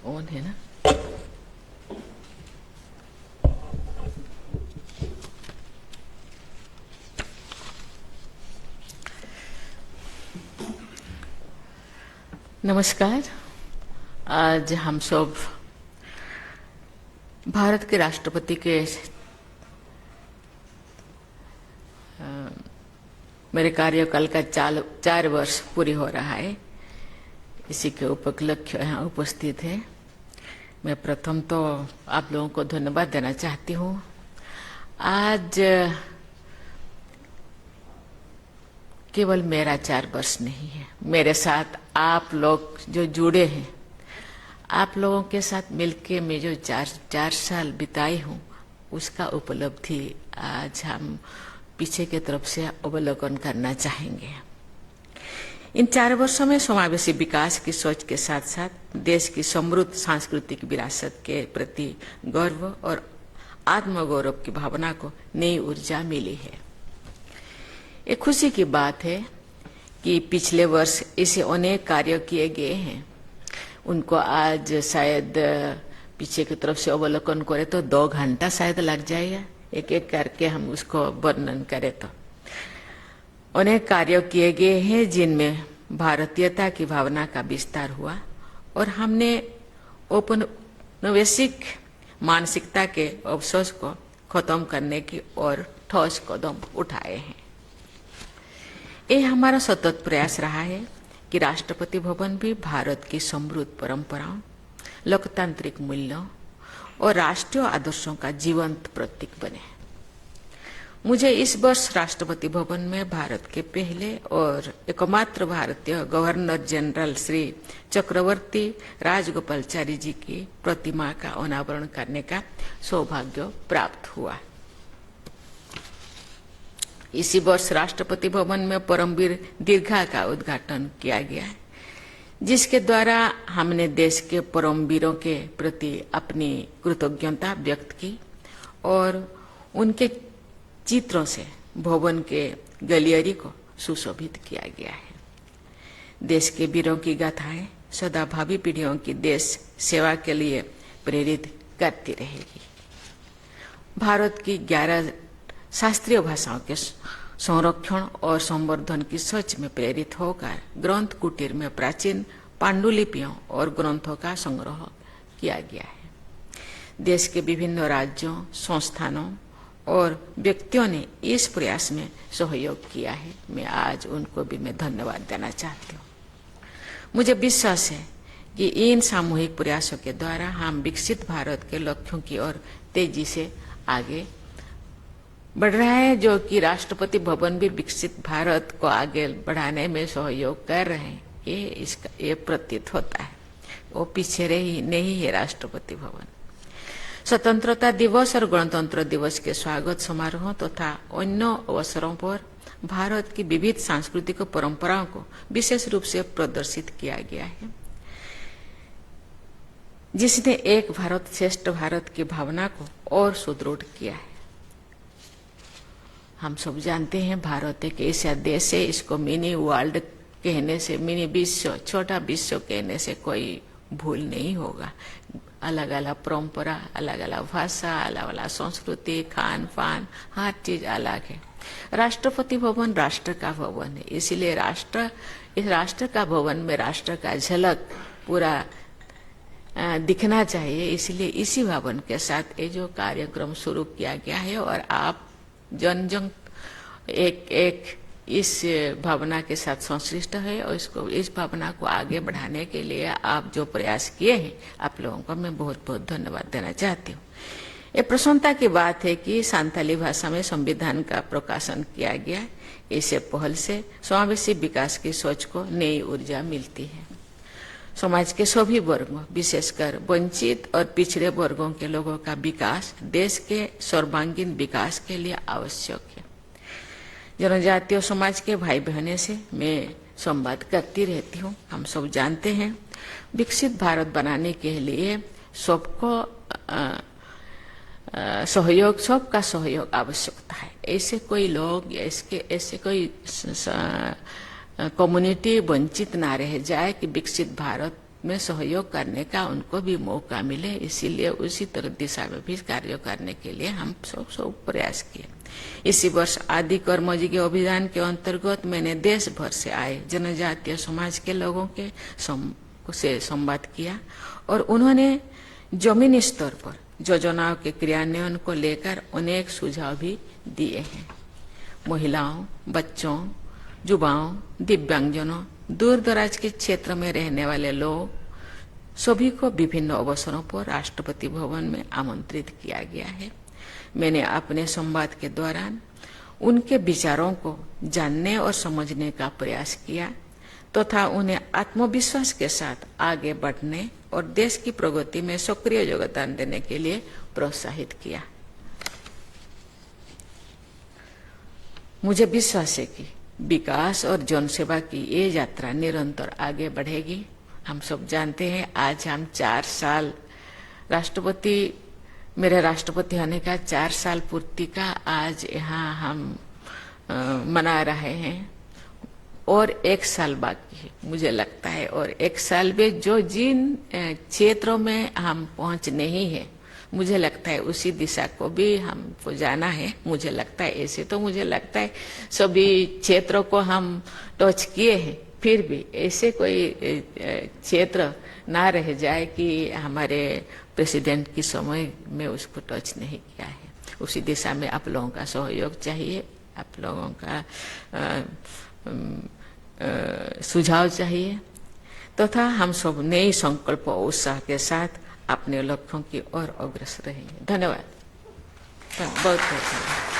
On है ना। नमस्कार। आज हम सब भारत के राष्ट्रपति के मेरे कार्यकाल का 4 वर्ष पूरी हो रहा है। इसी के उपलक्ष्य यहाँ उपस्थित है। मैं प्रथम तो आप लोगों को धन्यवाद देना चाहती हूँ। आज केवल मेरा 4 वर्ष नहीं है, मेरे साथ आप लोग जो जुड़े हैं, आप लोगों के साथ मिलके मैं जो 4 साल बिताई हूँ, उसका उपलब्धि आज हम पीछे की तरफ से अवलोकन करना चाहेंगे। इन 4 वर्षों में समावेशी विकास की सोच के साथ साथ देश की समृद्ध सांस्कृतिक विरासत के प्रति गर्व और आत्मगौरव की भावना को नई ऊर्जा मिली है। एक खुशी की बात है कि पिछले वर्ष ऐसे अनेक कार्य किए गए हैं, उनको आज शायद पीछे की तरफ से अवलोकन करें तो 2 घंटा शायद लग जाएगा, एक एक करके हम उसको वर्णन करें तो। अनेक कार्य किए गए हैं जिनमें भारतीयता की भावना का विस्तार हुआ और हमने औपनिवेशिक मानसिकता के अवशोष को खत्म करने की ओर ठोस कदम उठाए हैं। ये हमारा सतत प्रयास रहा है कि राष्ट्रपति भवन भी भारत की समृद्ध परंपराओं, लोकतांत्रिक मूल्यों और राष्ट्रीय आदर्शों का जीवंत प्रतीक बने। मुझे इस वर्ष राष्ट्रपति भवन में भारत के पहले और एकमात्र भारतीय गवर्नर जनरल श्री चक्रवर्ती राजगोपालाचारी जी की प्रतिमा का अनावरण करने का सौभाग्य प्राप्त हुआ। इसी वर्ष राष्ट्रपति भवन में परमवीर दीर्घा का उद्घाटन किया गया, जिसके द्वारा हमने देश के परमवीरों के प्रति अपनी कृतज्ञता व्यक्त की और उनके चित्रों से भवन के गलियरी को सुशोभित किया गया है। देश के वीरों की गाथाएं सदा भावी पीढ़ियों की देश सेवा के लिए प्रेरित करती रहेगी। भारत की 11 शास्त्रीय भाषाओं के संरक्षण और संवर्धन की सोच में प्रेरित होकर ग्रंथ कुटीर में प्राचीन पांडुलिपियों और ग्रंथों का संग्रह किया गया है। देश के विभिन्न राज्यों, संस्थानों और व्यक्तियों ने इस प्रयास में सहयोग किया है। मैं आज उनको भी मैं धन्यवाद देना चाहती हूँ। मुझे विश्वास है कि इन सामूहिक प्रयासों के द्वारा हम विकसित भारत के लक्ष्यों की ओर तेजी से आगे बढ़ रहा है, जो कि राष्ट्रपति भवन भी विकसित भारत को आगे बढ़ाने में सहयोग कर रहे हैं। ये प्रतीत होता है। वो पीछे रही नहीं है राष्ट्रपति भवन। स्वतंत्रता दिवस और गणतंत्र दिवस के स्वागत समारोह तथा अन्य अवसरों पर भारत की विविध सांस्कृतिक परंपराओं को विशेष रूप से प्रदर्शित किया गया है, जिसने एक भारत श्रेष्ठ भारत की भावना को और सुदृढ़ किया है। हम सब जानते हैं भारत एक ऐसा देश है, इसको मिनी वर्ल्ड कहने से, मिनी विश्व, छोटा विश्व कहने से कोई भूल नहीं होगा। अलग अलग परंपरा, अलग अलग भाषा, अलग अलग संस्कृति, खान पान, हर चीज अलग है। राष्ट्रपति भवन राष्ट्र का भवन है, इसीलिए इस राष्ट्र का भवन में राष्ट्र का झलक पूरा दिखना चाहिए। इसलिए इसी भवन के साथ ये जो कार्यक्रम शुरू किया गया है और आप जन एक इस भावना के साथ संश्लिष्ट है और इस भावना को आगे बढ़ाने के लिए आप जो प्रयास किए हैं, आप लोगों को मैं बहुत बहुत धन्यवाद देना चाहती हूँ। ये प्रसन्नता की बात है कि संथाली भाषा में संविधान का प्रकाशन किया गया। इसे पहल से समावेशी विकास की सोच को नई ऊर्जा मिलती है। समाज के सभी वर्गों, विशेषकर वंचित और पिछड़े वर्गों के लोगों का विकास देश के सर्वांगीण विकास के लिए आवश्यक है। जनजातीय समाज के भाई बहनों से मैं संवाद करती रहती हूँ। हम सब जानते हैं विकसित भारत बनाने के लिए सबको सबका सहयोग आवश्यकता है। ऐसे कोई लोग या ऐसे कोई कम्युनिटी वंचित ना रह जाए कि विकसित भारत में सहयोग करने का उनको भी मौका मिले, इसीलिए उसी तरह दिशा में भी कार्य करने के लिए हम सब प्रयास किए। इसी वर्ष आदि कर्मयोगी अभियान के अंतर्गत मैंने देश भर से आए जनजातीय समाज के लोगों के से संवाद किया और उन्होंने जमीनी स्तर पर योजनाओं के क्रियान्वयन को लेकर अनेक सुझाव भी दिए हैं। महिलाओं, बच्चों, युवाओं, दिव्यांगजनों, दूर दराज के क्षेत्र में रहने वाले लोग सभी को विभिन्न अवसरों पर राष्ट्रपति भवन में आमंत्रित किया गया है। मैंने अपने संवाद के दौरान उनके विचारों को जानने और समझने का प्रयास किया तथा उन्हें आत्मविश्वास के साथ आगे बढ़ने और देश की प्रगति में सक्रिय योगदान देने के लिए प्रोत्साहित किया। मुझे विश्वास है कि विकास और जनसेवा की ये यात्रा निरंतर आगे बढ़ेगी। हम सब जानते हैं आज हम 4 साल मेरे राष्ट्रपति होने का 4 साल पूर्ति का आज यहाँ हम मना रहे हैं और 1 साल बाकी है मुझे लगता है। और 1 साल में जिन क्षेत्रों में हम पहुंचने ही है, मुझे लगता है उसी दिशा को भी हमको जाना है। मुझे लगता है ऐसे तो मुझे लगता है सभी क्षेत्रों को हम टच किए हैं, फिर भी ऐसे कोई क्षेत्र ना रह जाए कि हमारे प्रेसिडेंट की समय में उसको टच नहीं किया है। उसी दिशा में आप लोगों का सहयोग चाहिए, आप लोगों का सुझाव चाहिए तथा हम सब नए संकल्प और उत्साह के साथ अपने लक्ष्यों की ओर अग्रसर रहेंगे। धन्यवाद, बहुत बहुत धन्यवाद।